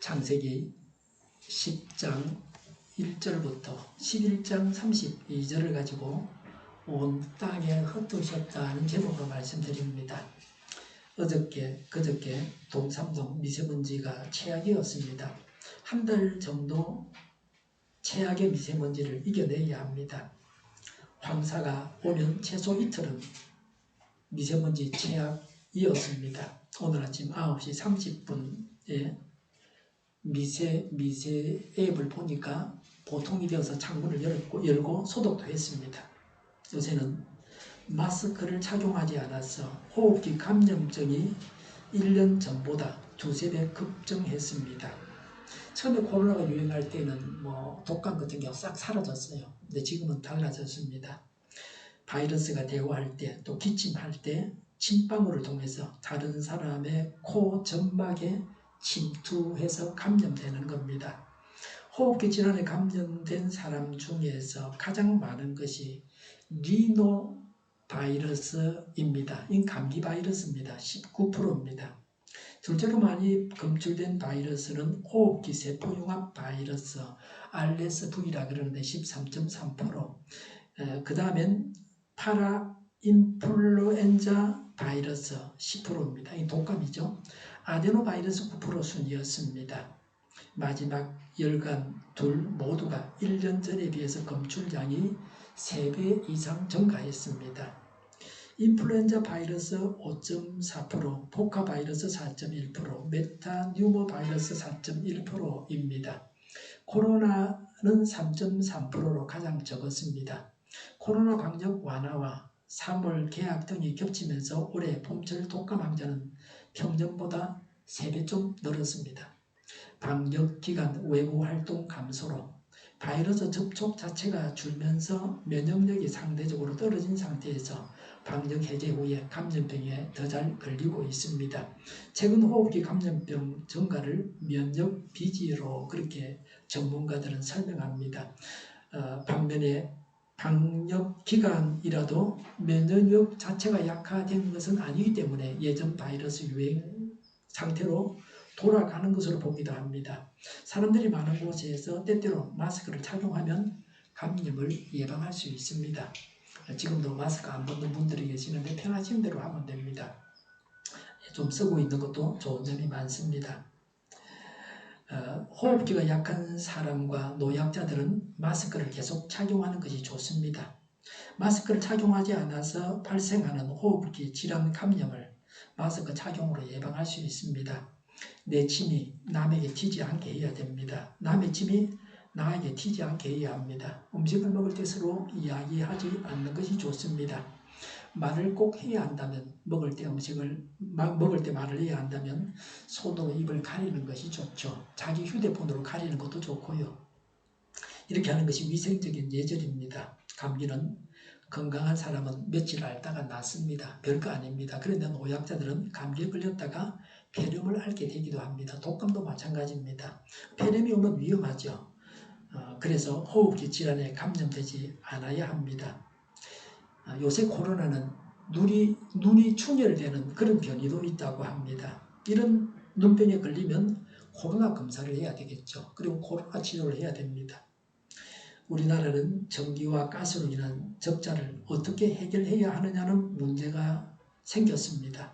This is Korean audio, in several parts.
창세기 10장 1절부터 11장 32절을 가지고 온 땅에 흩으셨다는 제목으로 말씀드립니다. 그저께 동삼동 미세먼지가 최악이었습니다. 한 달 정도 최악의 미세먼지를 이겨내야 합니다. 황사가 오면 최소 이틀은 미세먼지 최악이었습니다. 오늘 아침 9시 30분에 미세 앱을 보니까 보통이 되어서 창문을 열고 소독도 했습니다. 요새는 마스크를 착용하지 않아서 호흡기 감염증이 1년 전보다 2~3배 급증했습니다. 처음에 코로나가 유행할 때는 독감 같은 경우 싹 사라졌어요. 근데 지금은 달라졌습니다. 바이러스가 대화할 때, 또 기침할 때 침방울을 통해서 다른 사람의 코 점막에 침투해서 감염되는 겁니다. 호흡기 질환에 감염된 사람 중에서 가장 많은 것이 리노바이러스입니다. 이 감기 바이러스입니다. 19%입니다. 둘째로 많이 검출된 바이러스는 호흡기 세포융합 바이러스 RSV라 그러는데 13.3%. 그 다음엔 파라인플루엔자 바이러스 10%입니다. 이 독감이죠. 아데노바이러스 9% 순이었습니다. 마지막 혈관 둘 모두가 1년 전에 비해서 검출량이 3배 이상 증가했습니다. 인플루엔자 바이러스 5.4%, 포카 바이러스 4.1%, 메타뉴모 바이러스 4.1%입니다. 코로나는 3.3%로 가장 적었습니다. 코로나 방역 완화와 3월 개학 등이 겹치면서 올해 봄철 독감 환자는 평년보다 3배 좀 늘었습니다. 방역기간 외부 활동 감소로 바이러스 접촉 자체가 줄면서 면역력이 상대적으로 떨어진 상태에서 방역 해제 후에 감염병에 더 잘 걸리고 있습니다. 최근 호흡기 감염병 증가를 면역 비지로 그렇게 전문가들은 설명합니다. 반면에 방역 기간이라도 면역력 자체가 약화된 것은 아니기 때문에 예전 바이러스 유행 상태로 돌아가는 것으로 보기도 합니다. 사람들이 많은 곳에서 때때로 마스크를 착용하면 감염을 예방할 수 있습니다. 지금도 마스크 안 벗는 분들이 계시는데 편하신 대로 하면 됩니다. 좀 쓰고 있는 것도 좋은 점이 많습니다. 호흡기가 약한 사람과 노약자들은 마스크를 계속 착용하는 것이 좋습니다. 마스크를 착용하지 않아서 발생하는 호흡기 질환 감염을 마스크 착용으로 예방할 수 있습니다. 내 침이 남에게 튀지 않게 해야 됩니다. 남의 침이 나에게 튀지 않게 해야 합니다. 음식을 먹을 때 서로 이야기하지 않는 것이 좋습니다. 말을 꼭 해야 한다면 먹을 때 말을 해야 한다면 손으로 입을 가리는 것이 좋죠. 자기 휴대폰으로 가리는 것도 좋고요. 이렇게 하는 것이 위생적인 예절입니다. 감기는 건강한 사람은 며칠 앓다가 낫습니다. 별거 아닙니다. 그런데 노약자들은 감기에 걸렸다가 폐렴을 앓게 되기도 합니다. 독감도 마찬가지입니다. 폐렴이 오면 위험하죠. 그래서 호흡기 질환에 감염되지 않아야 합니다. 요새 코로나는 눈이 충혈되는 그런 변이도 있다고 합니다. 이런 눈병에 걸리면 코로나 검사를 해야 되겠죠. 그리고 코로나 치료를 해야 됩니다. 우리나라는 전기와 가스로 인한 적자를 어떻게 해결해야 하느냐는 문제가 생겼습니다.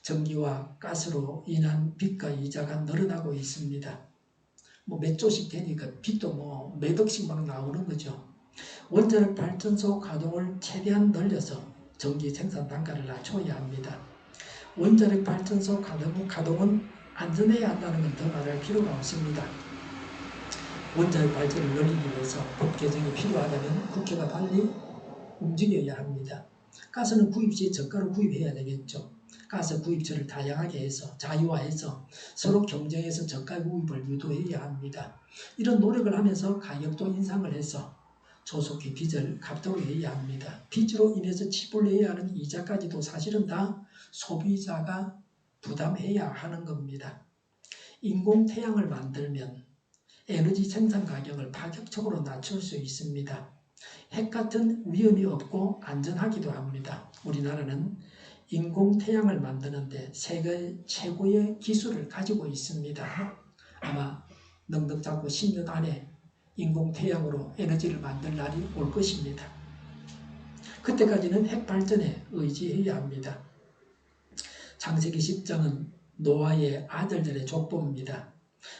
전기와 가스로 인한 빚과 이자가 늘어나고 있습니다. 몇 조씩 되니까 빚도 몇 억씩 막 나오는 거죠. 원자력 발전소 가동을 최대한 늘려서 전기 생산 단가를 낮춰야 합니다. 원자력 발전소 가동은 안전해야 한다는 건 더 말할 필요가 없습니다. 원자력 발전을 늘리기 위해서 법 개정이 필요하다면 국회가 빨리 움직여야 합니다. 가스는 구입 시에 저가로 구입해야 되겠죠. 가스 구입처를 다양하게 해서 자유화해서 서로 경쟁해서 저가 구입을 유도해야 합니다. 이런 노력을 하면서 가격도 인상을 해서 조속히 빚을 갚도록 해야 합니다. 빚으로 인해서 지불해야 하는 이자까지도 사실은 다 소비자가 부담해야 하는 겁니다. 인공태양을 만들면 에너지 생산 가격을 파격적으로 낮출 수 있습니다. 핵 같은 위험이 없고 안전하기도 합니다. 우리나라는 인공태양을 만드는데 세계 최고의 기술을 가지고 있습니다. 아마 넉넉 잡고 10년 안에 인공태양으로 에너지를 만들 날이 올 것입니다. 그때까지는 핵발전에 의지해야 합니다. 창세기 10장은 노아의 아들들의 족보입니다.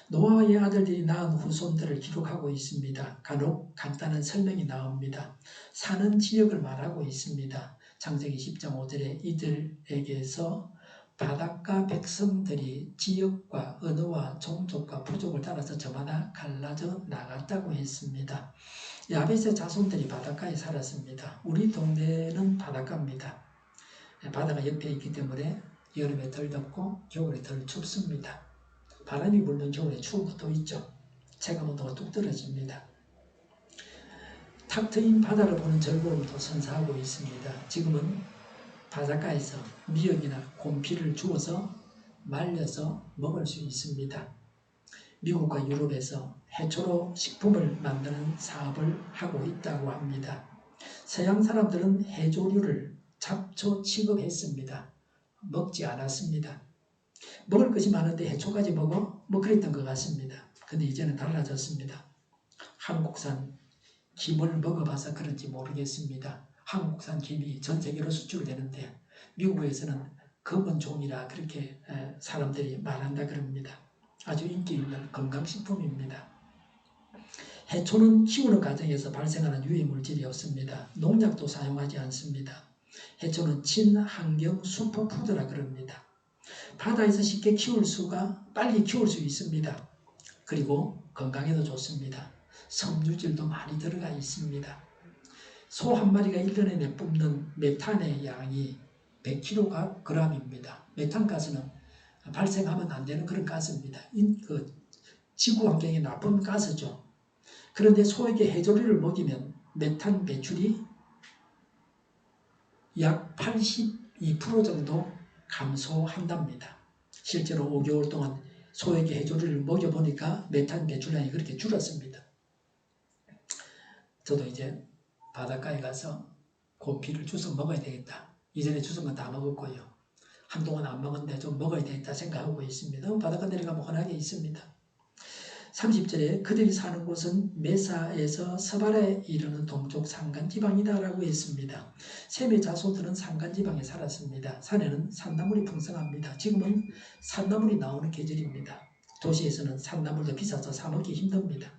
노아의 아들들이 낳은 후손들을 기록하고 있습니다. 간혹 간단한 설명이 나옵니다. 사는 지역을 말하고 있습니다. 창세기 10장 5절에 이들에게서 바닷가 백성들이 지역과 언어와 종족과 부족을 따라서 저마다 갈라져 나갔다고 했습니다. 야벳의 자손들이 바닷가에 살았습니다. 우리 동네는 바닷가입니다. 바다가 옆에 있기 때문에 여름에 덜 덥고 겨울에 덜 춥습니다. 바람이 불면 겨울에 추운 것도 있죠. 체감온도가 뚝 떨어집니다. 탁 트인 바다를 보는 즐거움을 또 선사하고 있습니다. 지금은 바닷가에서 미역이나 곰피를 주워서 말려서 먹을 수 있습니다. 미국과 유럽에서 해초로 식품을 만드는 사업을 하고 있다고 합니다. 서양 사람들은 해조류를 잡초 취급했습니다. 먹지 않았습니다. 먹을 것이 많은데 해초까지 먹어? 뭐 그랬던 것 같습니다. 근데 이제는 달라졌습니다. 한국산 김을 먹어봐서 그런지 모르겠습니다. 한국산 김이 전 세계로 수출되는데 미국에서는 검은 종이라 그렇게 사람들이 말한다 그럽니다. 아주 인기 있는 건강식품입니다. 해초는 키우는 과정에서 발생하는 유해물질이 없습니다. 농약도 사용하지 않습니다. 해초는 친환경 슈퍼푸드라 그럽니다. 바다에서 쉽게 빨리 키울 수 있습니다. 그리고 건강에도 좋습니다. 섬유질도 많이 들어가 있습니다. 소 한 마리가 1년에 내뿜는 메탄의 양이 100kg입니다. 메탄가스는 발생하면 안 되는 그런 가스입니다. 지구 환경에 나쁜 가스죠. 그런데 소에게 해조류를 먹이면 메탄 배출이 약 82% 정도 감소한답니다. 실제로 5개월 동안 소에게 해조류를 먹여보니까 메탄 배출량이 그렇게 줄었습니다. 저도 이제 바닷가에 가서 곰피를 주워 먹어야 되겠다. 이전에 주운 건 다 먹었고요. 한동안 안 먹었는데 좀 먹어야 되겠다 생각하고 있습니다. 바닷가 내려가면 흔하게 있습니다. 30절에 그들이 사는 곳은 메사에서 서발에 이르는 동쪽 산간지방이다 라고 했습니다. 셈의 자손들은 산간지방에 살았습니다. 산에는 산나물이 풍성합니다. 지금은 산나물이 나오는 계절입니다. 도시에서는 산나물도 비싸서 사 먹기 힘듭니다.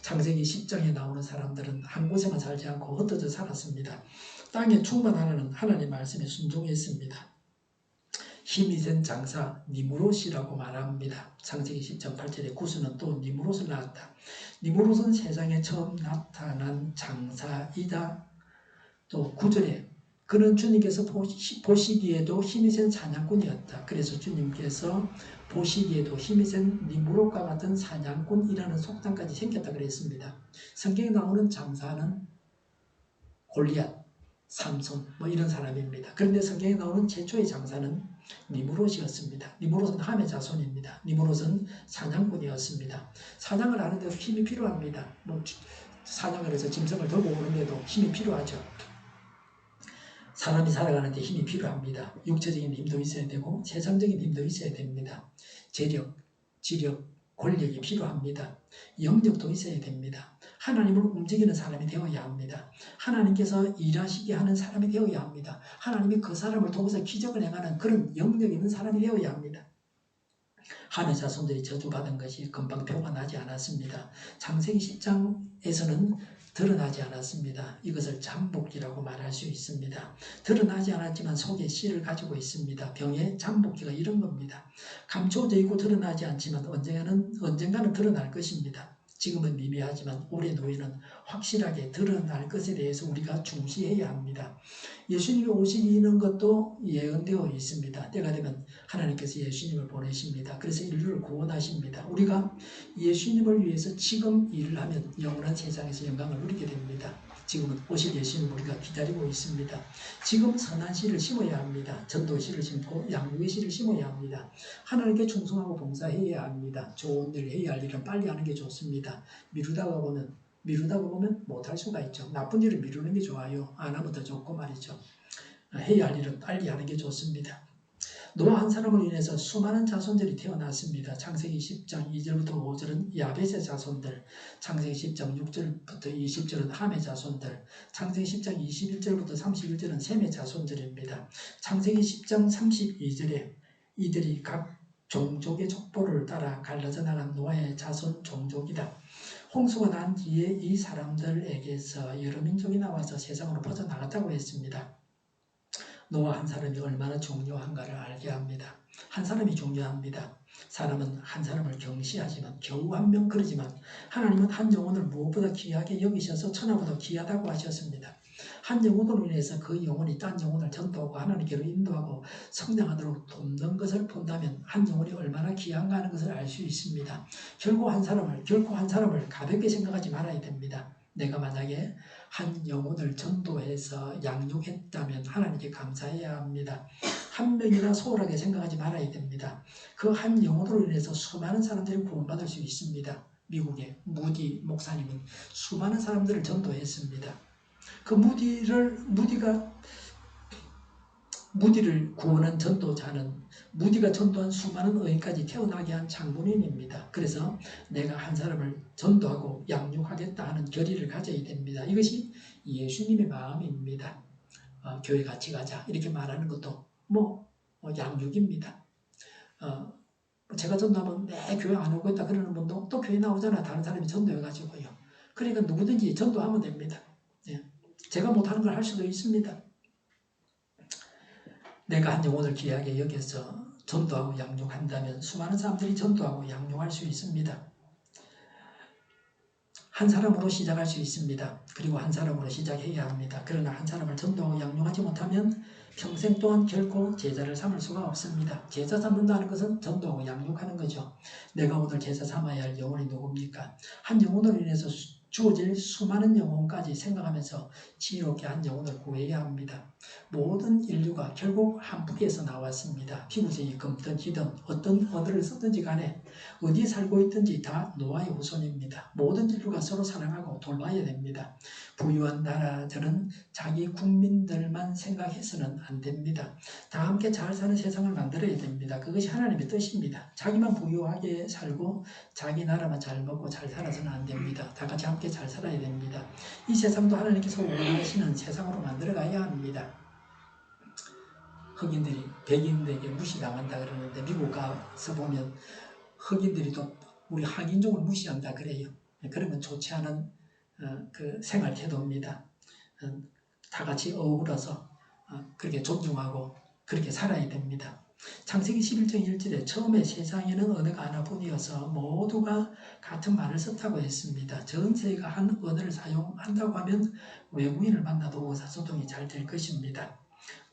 창세기 10장에 나오는 사람들은 한 곳에만 살지 않고 흩어져 살았습니다. 땅에 충만하는 하나님 말씀에 순종했습니다. 힘이 센 장사 니무롯이라고 말합니다. 창세기 10장 8절에 구스는 또 니무롯을 낳았다. 니무롯은 세상에 처음 나타난 장사이다. 또 9절에 그는 주님께서 보시기에도 힘이 센 사냥꾼이었다. 그래서 주님께서 보시기에도 힘이 센 니무롯과 같은 사냥꾼이라는 속담까지 생겼다 그랬습니다. 성경에 나오는 장사는 골리앗, 삼손 뭐 이런 사람입니다. 그런데 성경에 나오는 최초의 장사는 니무롯이었습니다. 니무롯은 함의 자손입니다. 니무롯은 사냥꾼이었습니다. 사냥을 하는데도 힘이 필요합니다. 사냥을 해서 짐승을 들고 오는데도 힘이 필요하죠. 사람이 살아가는데 힘이 필요합니다. 육체적인 힘도 있어야 되고 세상적인 힘도 있어야 됩니다. 재력, 지력, 권력이 필요합니다. 영역도 있어야 됩니다. 하나님을 움직이는 사람이 되어야 합니다. 하나님께서 일하시게 하는 사람이 되어야 합니다. 하나님이 그 사람을 통해서 기적을 행하는 그런 영역 있는 사람이 되어야 합니다. 하늘 자손들이 저주받은 것이 금방 표가 나지 않았습니다. 창세기 10장에서는 드러나지 않았습니다. 이것을 잠복기라고 말할 수 있습니다. 드러나지 않았지만 속에 씨를 가지고 있습니다. 병의 잠복기가 이런 겁니다. 감춰져 있고 드러나지 않지만 언젠가는 드러날 것입니다. 지금은 미미하지만 올해 노후에는 확실하게 드러날 것에 대해서 우리가 중시해야 합니다. 예수님이 오시는 것도 예언되어 있습니다. 때가 되면 하나님께서 예수님을 보내십니다. 그래서 인류를 구원하십니다. 우리가 예수님을 위해서 지금 일을 하면 영원한 세상에서 영광을 누리게 됩니다. 지금은 오실 예수님을 우리가 기다리고 있습니다. 지금 선한 씨를 심어야 합니다. 전도 씨를 심고 양육의 씨를 심어야 합니다. 하나님께 충성하고 봉사해야 합니다. 좋은 일 해야 할 일은 빨리 하는 게 좋습니다. 미루다가 보면 못할 수가 있죠. 나쁜 일을 미루는 게 좋아요. 안 하면 더 좋고 말이죠. 해야 할 일은 빨리 하는 게 좋습니다. 노아 한 사람으로 인해서 수많은 자손들이 태어났습니다. 창세기 10장 2절부터 5절은 야벳의 자손들, 창세기 10장 6절부터 20절은 함의 자손들, 창세기 10장 21절부터 31절은 셈의 자손들입니다. 창세기 10장 32절에 이들이 각 종족의 족보를 따라 갈라져 나간 노아의 자손 종족이다. 홍수가 난 뒤에 이 사람들에게서 여러 민족이 나와서 세상으로 퍼져나갔다고 했습니다. 노아 한 사람이 얼마나 중요한가를 알게 합니다. 한 사람이 중요합니다. 사람은 한 사람을 경시하지만 겨우 한 명 그러지만 하나님은 한 영혼을 무엇보다 귀하게 여기셔서 천하보다 귀하다고 하셨습니다. 한 영혼으로 인해서 그 영혼이 딴 영혼을 전도하고 하나님께로 인도하고 성장하도록 돕는 것을 본다면 한 영혼이 얼마나 귀한가 하는 것을 알 수 있습니다. 결코 한 사람을 가볍게 생각하지 말아야 됩니다. 내가 만약에 한 영혼을 전도해서 양육했다면 하나님께 감사해야 합니다. 한 명이나 소홀하게 생각하지 말아야 됩니다. 그 한 영혼으로 인해서 수많은 사람들이 구원받을 수 있습니다. 미국의 무디 목사님은 수많은 사람들을 전도했습니다. 그 무디를 구원한 전도자는 무디가 전도한 수많은 의인까지 태어나게 한 장본인입니다. 그래서 내가 한 사람을 전도하고 양육하겠다 하는 결의를 가져야 됩니다. 이것이 예수님의 마음입니다. 교회 같이 가자 이렇게 말하는 것도 양육입니다. 제가 전도하면 내 교회 안 오겠다 그러는 분도 또 교회 나오잖아. 다른 사람이 전도해가지고요. 그러니까 누구든지 전도하면 됩니다. 제가 못하는 걸 할 수도 있습니다. 내가 한 영혼을 귀하게 여겨서 전도하고 양육한다면 수많은 사람들이 전도하고 양육할 수 있습니다. 한 사람으로 시작할 수 있습니다. 그리고 한 사람으로 시작해야 합니다. 그러나 한 사람을 전도하고 양육하지 못하면 평생 동안 결코 제자를 삼을 수가 없습니다. 제자 삼는다는 것은 전도하고 양육하는 거죠. 내가 오늘 제자 삼아야 할 영혼이 누굽니까? 한 영혼으로 인해서 주어질 수많은 영혼까지 생각하면서 지혜롭게 한 영혼을 구해야 합니다. 모든 인류가 결국 한 뿌리에서 나왔습니다. 피부색이 검든 희든 어떤 언어를 쓰든지 간에 어디에 살고 있든지 다 노아의 후손입니다. 모든 인류가 서로 사랑하고 돌봐야 됩니다. 부유한 나라들은 자기 국민들만 생각해서는 안 됩니다. 다 함께 잘 사는 세상을 만들어야 됩니다. 그것이 하나님의 뜻입니다. 자기만 부유하게 살고 자기 나라만 잘 먹고 잘 살아서는 안 됩니다. 다 같이 함께 잘 살아야 됩니다. 이 세상도 하나님께서 원하시는 세상으로 만들어가야 합니다. 흑인들이 백인들에게 무시당한다 그러는데 미국 가서 보면 흑인들이 또 우리 한인종을 무시한다 그래요. 그러면 좋지 않은 그 생활 태도입니다. 다 같이 어우러서 그렇게 존중하고 그렇게 살아야 됩니다. 창세기 11장 1절에 처음에 세상에는 언어가 하나뿐이어서 모두가 같은 말을 썼다고 했습니다. 전 세계가 한 언어를 사용한다고 하면 외국인을 만나도 의사소통이 잘 될 것입니다.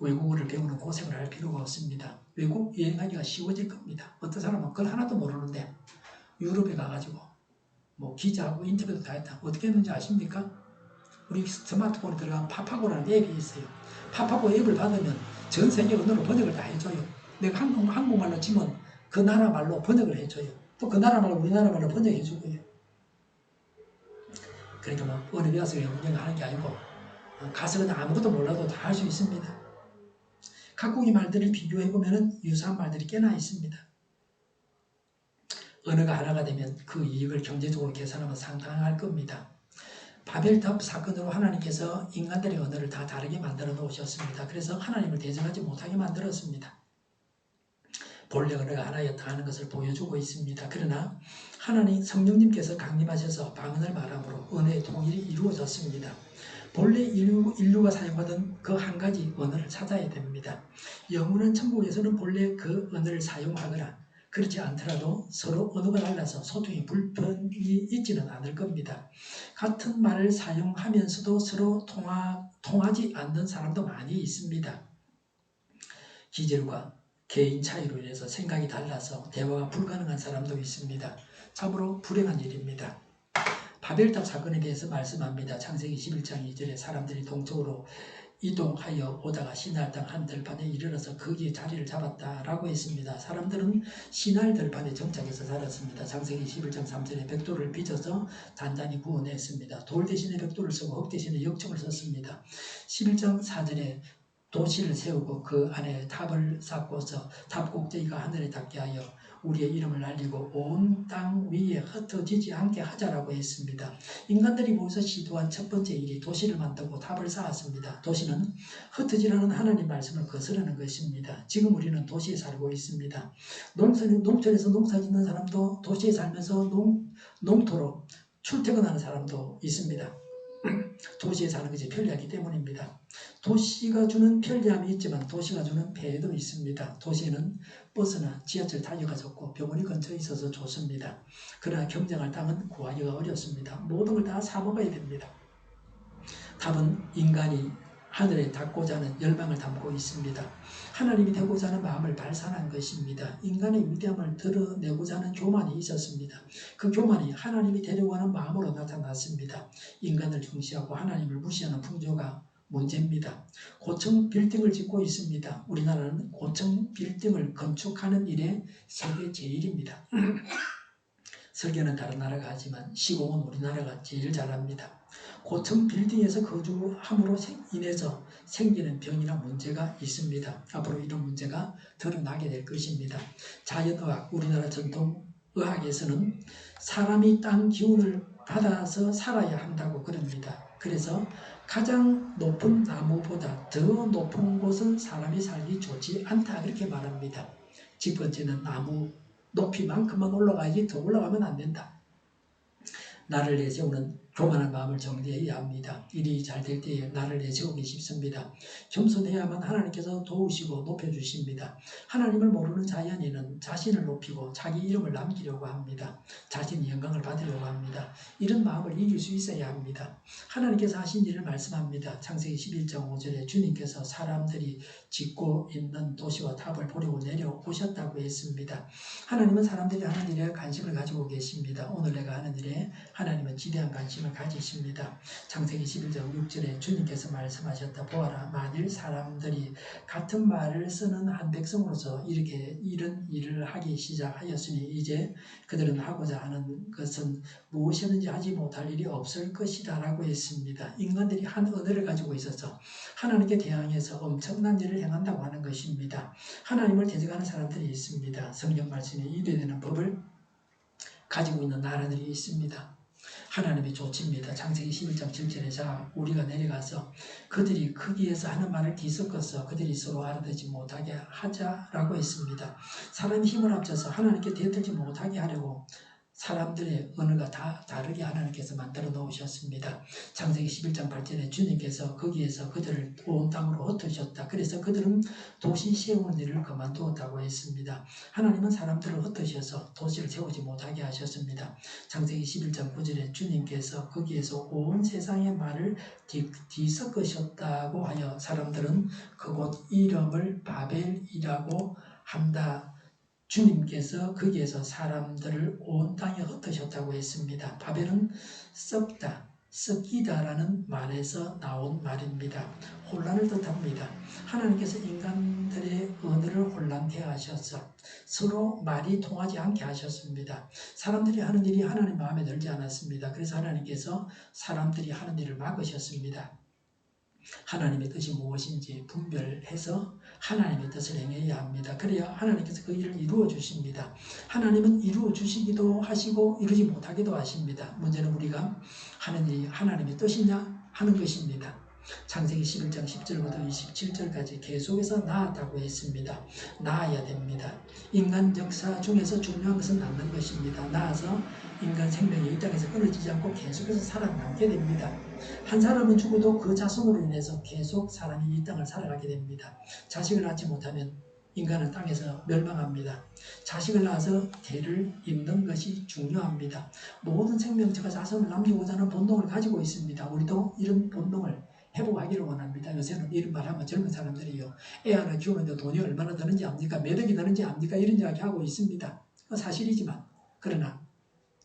외국어를 배우는 고생을 할 필요가 없습니다. 외국 여행하기가 쉬워질 겁니다. 어떤 사람은 그걸 하나도 모르는데 유럽에 가가지고 기자하고 인터뷰도 다 했다. 어떻게 했는지 아십니까? 우리 스마트폰에 들어가면 파파고라는 앱이 있어요. 파파고 앱을 받으면 전 세계 언어로 번역을 다 해줘요. 내가 한국말로 치면 그 나라 말로 번역을 해줘요. 또 그 나라 말로 우리나라 말로 번역해주고요. 그러니까 언어 배워서 운영을 하는 게 아니고 가서 그냥 아무것도 몰라도 다 할 수 있습니다. 각국의 말들을 비교해보면 유사한 말들이 꽤나 있습니다. 언어가 하나가 되면 그 이익을 경제적으로 계산하면 상당할 겁니다. 바벨탑 사건으로 하나님께서 인간들의 언어를 다 다르게 만들어 놓으셨습니다. 그래서 하나님을 대적하지 못하게 만들었습니다. 본래 언어가 하나였다 하는 것을 보여주고 있습니다. 그러나 하나님 성령님께서 강림하셔서 방언을 말함으로 언어의 통일이 이루어졌습니다. 본래 인류가 사용하던 그 한 가지 언어를 찾아야 됩니다. 영원한 천국에서는 본래 그 언어를 사용하거나 그렇지 않더라도 서로 언어가 달라서 소통이 불편이 있지는 않을 겁니다. 같은 말을 사용하면서도 서로 통하지 않는 사람도 많이 있습니다. 기질과 개인 차이로 인해서 생각이 달라서 대화가 불가능한 사람도 있습니다. 참으로 불행한 일입니다. 바벨탑 사건에 대해서 말씀합니다. 창세기 11장 2절에 사람들이 동쪽으로 이동하여 오다가 시날 땅 한 들판에 이르러서 거기에 자리를 잡았다라고 했습니다. 사람들은 시날 들판에 정착해서 살았습니다. 창세기 11장 3절에 벽돌을 빚어서 단단히 구워냈습니다. 돌 대신에 벽돌을 쓰고 흙 대신에 역청을 썼습니다. 11장 4절에 도시를 세우고 그 안에 탑을 쌓고서 탑 꼭대기가 하늘에 닿게 하여 우리의 이름을 알리고 온 땅 위에 흩어지지 않게 하자라고 했습니다. 인간들이 모여서 시도한 첫 번째 일이 도시를 만들고 탑을 쌓았습니다. 도시는 흩어지라는 하나님 말씀을 거스르는 것입니다. 지금 우리는 도시에 살고 있습니다. 농촌에서 농사 짓는 사람도 도시에 살면서 농토로 출퇴근하는 사람도 있습니다. 도시에 사는 것이 편리하기 때문입니다. 도시가 주는 편리함이 있지만 도시가 주는 폐해도 있습니다. 도시에는 버스나 지하철 타기가 좋고 병원이 근처에 있어서 좋습니다. 그러나 경쟁할 땅은 구하기가 어렵습니다. 모든 걸 다 사먹어야 됩니다. 답은 인간이 하늘에 닿고자 하는 열망을 담고 있습니다. 하나님이 되고자 하는 마음을 발산한 것입니다. 인간의 위대함을 드러내고자 하는 교만이 있었습니다. 그 교만이 하나님이 되려고 하는 마음으로 나타났습니다. 인간을 중시하고 하나님을 무시하는 풍조가 문제입니다. 고층 빌딩을 짓고 있습니다. 우리나라는 고층 빌딩을 건축하는 일에 세계 제1입니다. 설계는 다른 나라가 하지만 시공은 우리나라가 제일 잘합니다. 고층 빌딩에서 거주함으로 인해서 생기는 병이나 문제가 있습니다. 앞으로 이런 문제가 드러나게 될 것입니다. 자연의학, 우리나라 전통의학에서는 사람이 땅 기운을 받아서 살아야 한다고 그럽니다. 그래서 가장 높은 나무보다 더 높은 곳은 사람이 살기 좋지 않다 그렇게 말합니다. 집 근처에는 나무 높이만큼만 올라가야지 더 올라가면 안 된다. 나를 내세우는 교만한 마음을 정리해야 합니다. 일이 잘 될 때에 나를 내세우기 쉽습니다. 겸손해야만 하나님께서 도우시고 높여주십니다. 하나님을 모르는 자연인은 자신을 높이고 자기 이름을 남기려고 합니다. 자신이 영광을 받으려고 합니다. 이런 마음을 이길 수 있어야 합니다. 하나님께서 하신 일을 말씀합니다. 창세기 11장 5절에 주님께서 사람들이 짓고 있는 도시와 탑을 보려고 내려오셨다고 했습니다. 하나님은 사람들이 하는 일에 관심을 가지고 계십니다. 오늘 내가 하는 일에 하나님은 지대한 관심을 가지십니다. 창세기 11장 6절에 주님께서 말씀하셨다. 보아라, 만일 사람들이 같은 말을 쓰는 한 백성으로서 이렇게 이런 일을 하기 시작하였으니 이제 그들은 하고자 하는 것은 무엇이든지 하지 못할 일이 없을 것이다 라고 했습니다. 인간들이 한 언어를 가지고 있어서 하나님께 대항해서 엄청난 일을 행한다고 하는 것입니다. 하나님을 대적하는 사람들이 있습니다. 성경 말씀에 이래되는 법을 가지고 있는 나라들이 있습니다. 하나님의 조치입니다. 창세기 11장 7절에 자 우리가 내려가서 그들이 거기에서 하는 말을 뒤섞어서 그들이 서로 알아듣지 못하게 하자라고 했습니다. 사람이 힘을 합쳐서 하나님께 대들지 못하게 하려고 사람들의 언어가 다 다르게 하나님께서 만들어 놓으셨습니다. 창세기 11장 8절에 주님께서 거기에서 그들을 온 땅으로 흩으셨다. 그래서 그들은 도시 세우는 일을 그만두었다고 했습니다. 하나님은 사람들을 흩으셔서 도시를 세우지 못하게 하셨습니다. 창세기 11장 9절에 주님께서 거기에서 온 세상의 말을 뒤섞으셨다고 하여 사람들은 그곳 이름을 바벨이라고 한다. 주님께서 거기에서 사람들을 온 땅에 흩으셨다고 했습니다. 바벨은 썩다, 썩기다라는 말에서 나온 말입니다. 혼란을 뜻합니다. 하나님께서 인간들의 언어를 혼란케 하셔서 서로 말이 통하지 않게 하셨습니다. 사람들이 하는 일이 하나님 마음에 들지 않았습니다. 그래서 하나님께서 사람들이 하는 일을 막으셨습니다. 하나님의 뜻이 무엇인지 분별해서 하나님의 뜻을 행해야 합니다. 그래야 하나님께서 그 일을 이루어 주십니다. 하나님은 이루어 주시기도 하시고 이루지 못하기도 하십니다. 문제는 우리가 하는 일이 하나님의 뜻이냐 하는 것입니다. 창세기 11장 10절부터 27절까지 계속해서 나았다고 했습니다. 나아야 됩니다. 인간 역사 중에서 중요한 것은 낳는 것입니다. 나아서 인간 생명이 이 땅에서 끊어지지 않고 계속해서 살아남게 됩니다. 한 사람은 죽어도 그 자손으로 인해서 계속 사람이 이 땅을 살아가게 됩니다. 자식을 낳지 못하면 인간은 땅에서 멸망합니다. 자식을 낳아서 대를 잇는 것이 중요합니다. 모든 생명체가 자손을 남기고자 하는 본능을 가지고 있습니다. 우리도 이런 본능을 회복하기를 원합니다. 요새는 이런 말 하면 젊은 사람들이요. 애 하나 키우는데 돈이 얼마나 드는지 압니까? 몇 억이 드는지 압니까? 이런 이야기 하고 있습니다. 사실이지만 그러나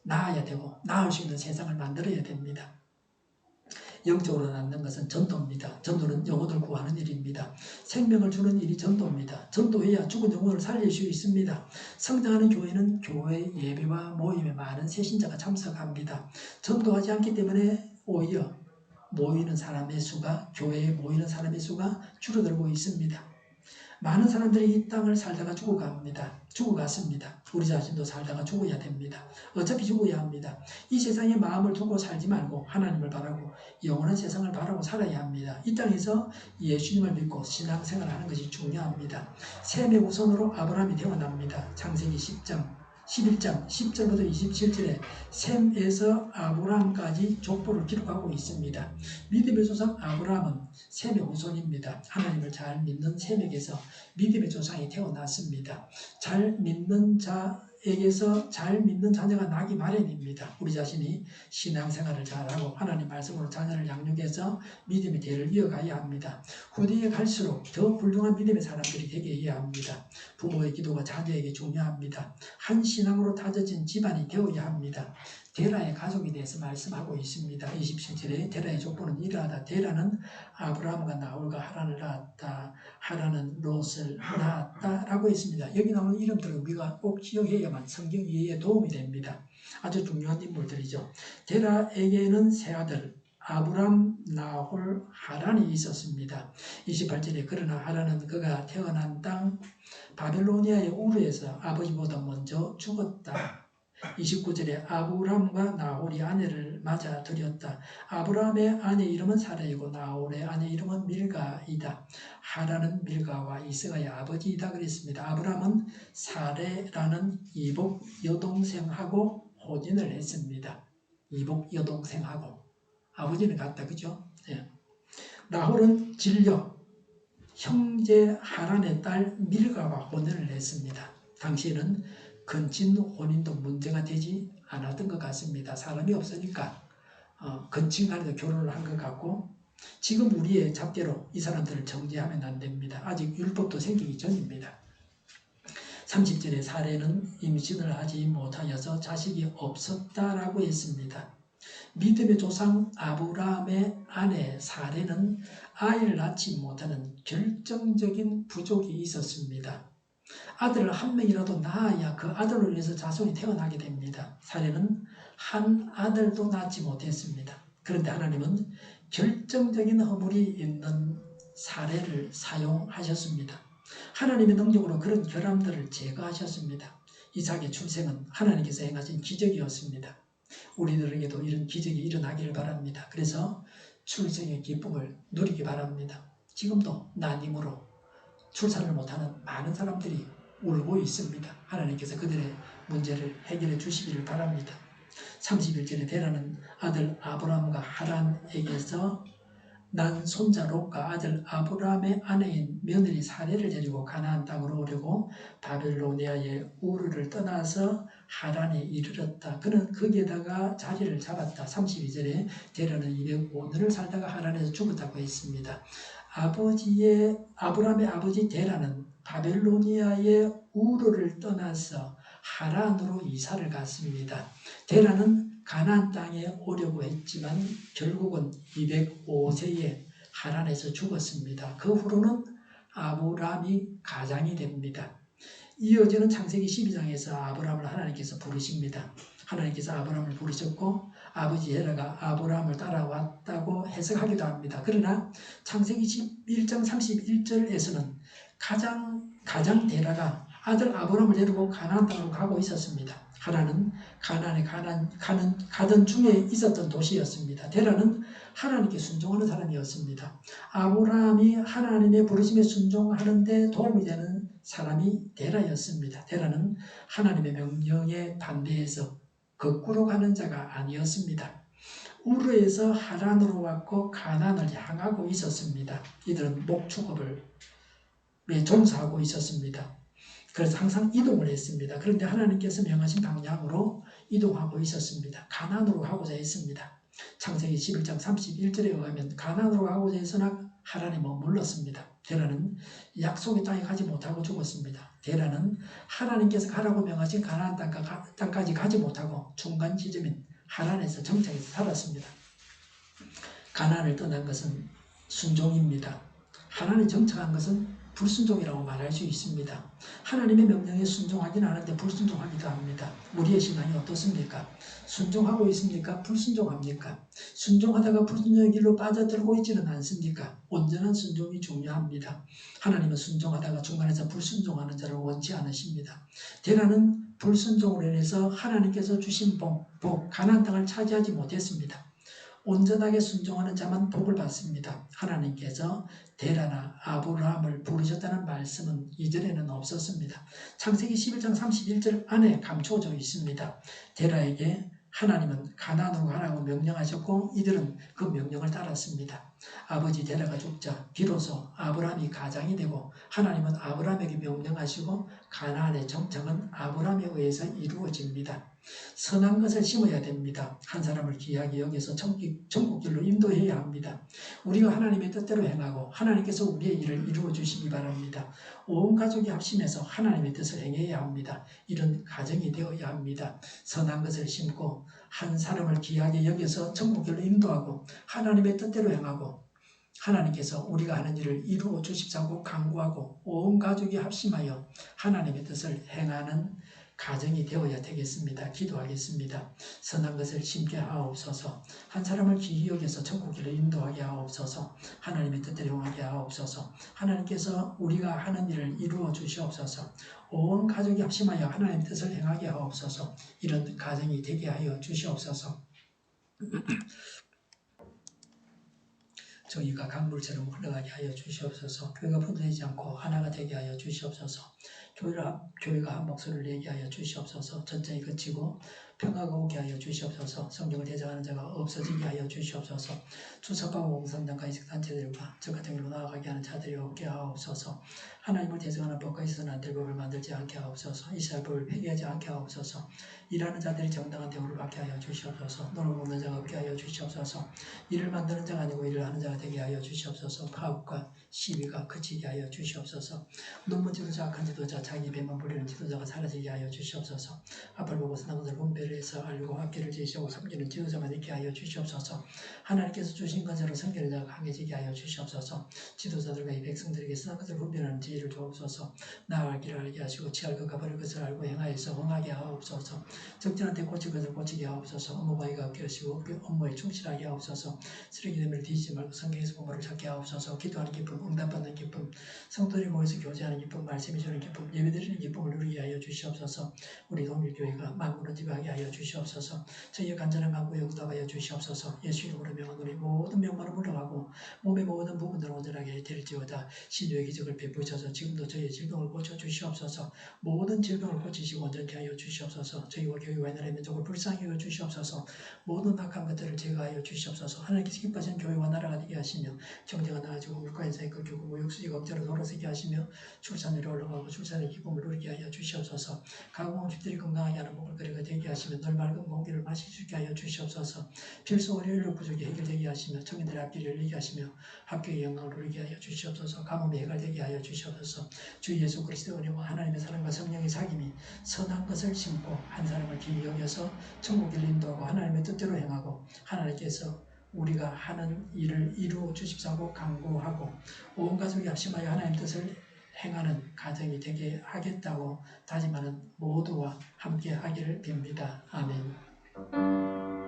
낳아야 되고 낳을 수 있는 세상을 만들어야 됩니다. 영적으로 낳는 것은 전도입니다. 전도는 영혼을 구하는 일입니다. 생명을 주는 일이 전도입니다. 전도해야 죽은 영혼을 살릴 수 있습니다. 성장하는 교회는 교회 예배와 모임에 많은 새신자가 참석합니다. 전도하지 않기 때문에 오히려 모이는 사람의 수가, 교회에 모이는 사람의 수가 줄어들고 있습니다. 많은 사람들이 이 땅을 살다가 죽어갔습니다. 우리 자신도 살다가 죽어야 됩니다. 어차피 죽어야 합니다. 이 세상에 마음을 두고 살지 말고 하나님을 바라고 영원한 세상을 바라고 살아야 합니다. 이 땅에서 예수님을 믿고 신앙생활을 하는 것이 중요합니다. 셈의 후손으로 아브라함이 태어납니다. 창세기 10장 11장 10절부터 27절에 셈에서 아브라함까지 족보를 기록하고 있습니다. 믿음의 조상 아브라함은 셈의 후손입니다. 하나님을 잘 믿는 셈에게서 믿음의 조상이 태어났습니다. 잘 믿는 자에게서 잘 믿는 자녀가 나기 마련입니다. 우리 자신이 신앙생활을 잘하고 하나님 말씀으로 자녀를 양육해서 믿음의 대를 이어가야 합니다. 후대에 갈수록 더 훌륭한 믿음의 사람들이 되게 해야 합니다. 부모의 기도가 자녀에게 중요합니다. 한 신앙으로 다져진 집안이 되어야 합니다. 데라의 가족에 대해서 말씀하고 있습니다. 27절에 데라의 족보는 이러하다. 데라는 아브라함과 나홀과 하란을 낳았다. 하란은 롯을 낳았다 라고 했습니다. 여기 나오는 이름들을 우리가 꼭 기억해야만 성경 이해에 도움이 됩니다. 아주 중요한 인물들이죠. 데라에게는 세 아들 아브람, 나홀, 하란이 있었습니다. 28절에 그러나 하란은 그가 태어난 땅 바벨로니아의 우르에서 아버지보다 먼저 죽었다. 29절에 아브람과 나홀이 아내를 맞아 들였다. 아브람의 아내 이름은 사라이고 나홀의 아내 이름은 밀가이다. 하란은 밀가와 이스가의 아버지이다 그랬습니다. 아브람은 사레라는 이복 여동생하고 혼인을 했습니다. 이복 여동생하고 아버지는 같다 그죠? 네. 나홀은 진려 형제 하란의 딸 밀가와 혼인을 했습니다. 당시에는 근친 혼인도 문제가 되지 않았던 것 같습니다. 사람이 없으니까 근친 간에도 결혼을 한 것 같고 지금 우리의 잣대로 이 사람들을 정죄하면 안 됩니다. 아직 율법도 생기기 전입니다. 30절에 사레는 임신을 하지 못하여서 자식이 없었다라고 했습니다. 믿음의 조상 아브라함의 아내 사레는 아이를 낳지 못하는 결정적인 부족이 있었습니다. 아들을 한 명이라도 낳아야 그 아들로 인해서 자손이 태어나게 됩니다. 사레는 한 아들도 낳지 못했습니다. 그런데 하나님은 결정적인 허물이 있는 사레를 사용하셨습니다. 하나님의 능력으로 그런 결함들을 제거하셨습니다. 이삭의 출생은 하나님께서 행하신 기적이었습니다. 우리들에게도 이런 기적이 일어나기를 바랍니다. 그래서 출생의 기쁨을 누리기 바랍니다. 지금도 난임으로 출산을 못하는 많은 사람들이 울고 있습니다. 하나님께서 그들의 문제를 해결해 주시기를 바랍니다. 31절에 데라는 아들 아브라함과 하란에게서 난 손자 롯과 아들 아브라함의 아내인 며느리 사레를 데리고 가나안 땅으로 오려고 바벨로니아의 우르를 떠나서 하란에 이르렀다. 그는 거기에다가 자리를 잡았다. 32절에 데라는 205년을 살다가 하란에서 죽었다고 했습니다. 아브라함의 아버지 데라는 바벨로니아의 우르를 떠나서 하란으로 이사를 갔습니다. 데라는 가나안 땅에 오려고 했지만 결국은 205세에 하란에서 죽었습니다. 그 후로는 아브라함이 가장이 됩니다. 이어지는 창세기 12장에서 아브라함을 하나님께서 부르십니다. 하나님께서 아브라함을 부르셨고 아버지 헤라가 아브라함을 따라왔다고 해석하기도 합니다. 그러나 창세기 11장 31절에서는 가장 데라가 아들 아브라함을 데리고 가나안 땅으로 가고 있었습니다. 하나는 가나안에 가던 중에 있었던 도시였습니다. 데라는 하나님께 순종하는 사람이었습니다. 아브라함이 하나님의 부르심에 순종하는데 도움이 되는 사람이 데라였습니다. 데라는 하나님의 명령에 반대해서 거꾸로 가는 자가 아니었습니다. 우르에서 하란으로 왔고 가나안을 향하고 있었습니다. 이들은 목축업을 종사하고 있었습니다. 그래서 항상 이동을 했습니다. 그런데 하나님께서 명하신 방향으로 이동하고 있었습니다. 가나안으로 가고자 했습니다. 창세기 11장 31절에 의하면 가나안으로 가고자 했으나 하란에 머물렀습니다. 데라는 약속의 땅에 가지 못하고 죽었습니다. 데라는 하나님께서 가라고 명하신 가나안 땅까지 가지 못하고 중간 지점인 하란에서 정착해서 살았습니다. 가나안을 떠난 것은 순종입니다. 하란에 정착한 것은 불순종이라고 말할 수 있습니다. 하나님의 명령에 순종하기는 하는데 불순종하기도 합니다. 우리의 신앙이 어떻습니까? 순종하고 있습니까? 불순종합니까? 순종하다가 불순종의 길로 빠져들고 있지는 않습니까? 온전한 순종이 중요합니다. 하나님은 순종하다가 중간에서 불순종하는 자를 원치 않으십니다. 대라는 불순종으로 인해서 하나님께서 주신 복, 가나안 땅을 차지하지 못했습니다. 온전하게 순종하는 자만 복을 받습니다. 하나님께서 데라나 아브라함을 부르셨다는 말씀은 이전에는 없었습니다. 창세기 11장 31절 안에 감춰져 있습니다. 데라에게 하나님은 가나안으로 가라고 명령하셨고 이들은 그 명령을 따랐습니다. 아버지 데라가 죽자 비로소 아브라함이 가장이 되고 하나님은 아브라함에게 명령하시고 가나안의 정착은 아브라함에 의해서 이루어집니다. 선한 것을 심어야 됩니다. 한 사람을 귀하게 여겨서 천국길로 인도해야 합니다. 우리가 하나님의 뜻대로 행하고 하나님께서 우리의 일을 이루어 주시기 바랍니다. 온 가족이 합심해서 하나님의 뜻을 행해야 합니다. 이런 가정이 되어야 합니다. 선한 것을 심고 한 사람을 귀하게 여겨서 천국길로 인도하고 하나님의 뜻대로 행하고 하나님께서 우리가 하는 일을 이루어 주십사고 간구하고 온 가족이 합심하여 하나님의 뜻을 행하는 가정이 되어야 되겠습니다. 기도하겠습니다. 선한 것을 심게 하옵소서. 한 사람을 귀히 여겨서 천국길로 인도하게 하옵소서. 하나님의 뜻대로 행하게 하옵소서. 하나님께서 우리가 하는 일을 이루어 주시옵소서. 온 가족이 합심하여 하나님의 뜻을 행하게 하옵소서. 이런 가정이 되게 하여 주시옵소서. 저희가 강물처럼 흘러가게 하여 주시옵소서. 교회가 분열되지 않고 하나가 되게 하여 주시옵소서. 교회가 한 목소리를 내게 하여 주시옵소서. 전쟁이 그치고 평화가 오게 하여 주시옵소서. 성경을 대적하는 자가 없어지게 하여 주시옵소서. 주석과 공산당과 이식단체들과 저 같은 길로 나아가게 하는 자들이 없게 하옵소서. 하나님을 대적하는 법과 있어서는 안 될 법을 만들지 않게 하옵소서. 이스라엘 법을 폐기하지 않게 하옵소서. 일하는 자들이 정당한 대우를 받게 하여 주시옵소서. 너를 먹는 자가 없게 하여 주시옵소서. 일을 만드는 자가 아니고 일을 하는 자가 되게 하여 주시옵소서. 파업과 시위가 그치게 하여 주시옵소서. 눈먼 지도자, 악한 지도자, 자기 배만 부리는 지도자가 사라지게 하여 주시옵소서. 앞을 보고 선한 것을 분별을 해서 알고 앞길을 제시하고 섬기는 지도자만 있게 하여 주시옵소서. 하나님께서 주신 것으로 섬기는 자가 강해지게 하여 주시옵소서. 지도자들과 이 백성들에게 선한 것을 분별하는 지혜를 주옵소서. 나아갈 길을 알게 하시고 취할 것과 버릴 것을 알고 행하여서 응하게 하옵소서. 적절한테 고칠 것을 고치게 하옵소서. 업무바위가 없게 하시고 업무에 충실하게 하옵소서. 쓰레기 내면을 뒤지지 말고 성경에서 공부를 찾게 하옵소서. 기도하는 기쁨, 응답받는 기쁨, 성도들이 모여서 교제하는 기쁨, 말씀이 주는 기쁨, 예배드리는 기쁨을 누리게 하여 주시옵소서. 우리 동일교회가 만군을 지배하게 하여 주시옵소서. 저희의 간절한 간구에 응답하여 주시옵소서. 예수 이름으로 명하노니 모든 명만을 물러가고 몸의 모든 부분들을 온전하게 될지어다. 신유의 기적을 베푸셔서 지금도 저희의 질병을 고쳐 주시옵소서. 모든 질병을 고치시고 온전케 하여 주시옵소서. 저희와 교회와 하나님의 면적을 불쌍히 여겨 주시옵소서. 모든 악한 것들을 제거하여 주시옵소서. 하나님께서 기뻐하시는 교회와 나라가 되게 하시며 경제가 나아지고 물가에서의 꺾이고 무역수지가 억제로 돌아서게 하시며 출산율이 올라가고 출산의 기쁨을 누리게 하여 주시옵소서. 가공집들이 건강하게 하는 먹을거리가 되게 하시며 늘 맑은 공기를 마실 수 있게 하여 주시옵소서. 필수 월요일로 부족이 해결되게 하시며 청년들의 앞길을 열리게 하시며 학교의 영광을 누리게 하여 주시옵소서. 가뭄이 해결되게 하여 주시옵소서. 주 예수 그리스도의 은혜와 하나님의 사랑과 성령의 사귐이 선한 것을 심고 한 사람을 귀히 여겨서 천국을 인도하고 하나님의 뜻대로 행하고 하나님께서 우리가 하는 일을 이루어 주십사고 간구하고 온 가족이 합심하여 하나님의 뜻을 행하는 가정이 되게 하겠다고 다짐하는 모두와 함께 하기를 빕니다. 아멘.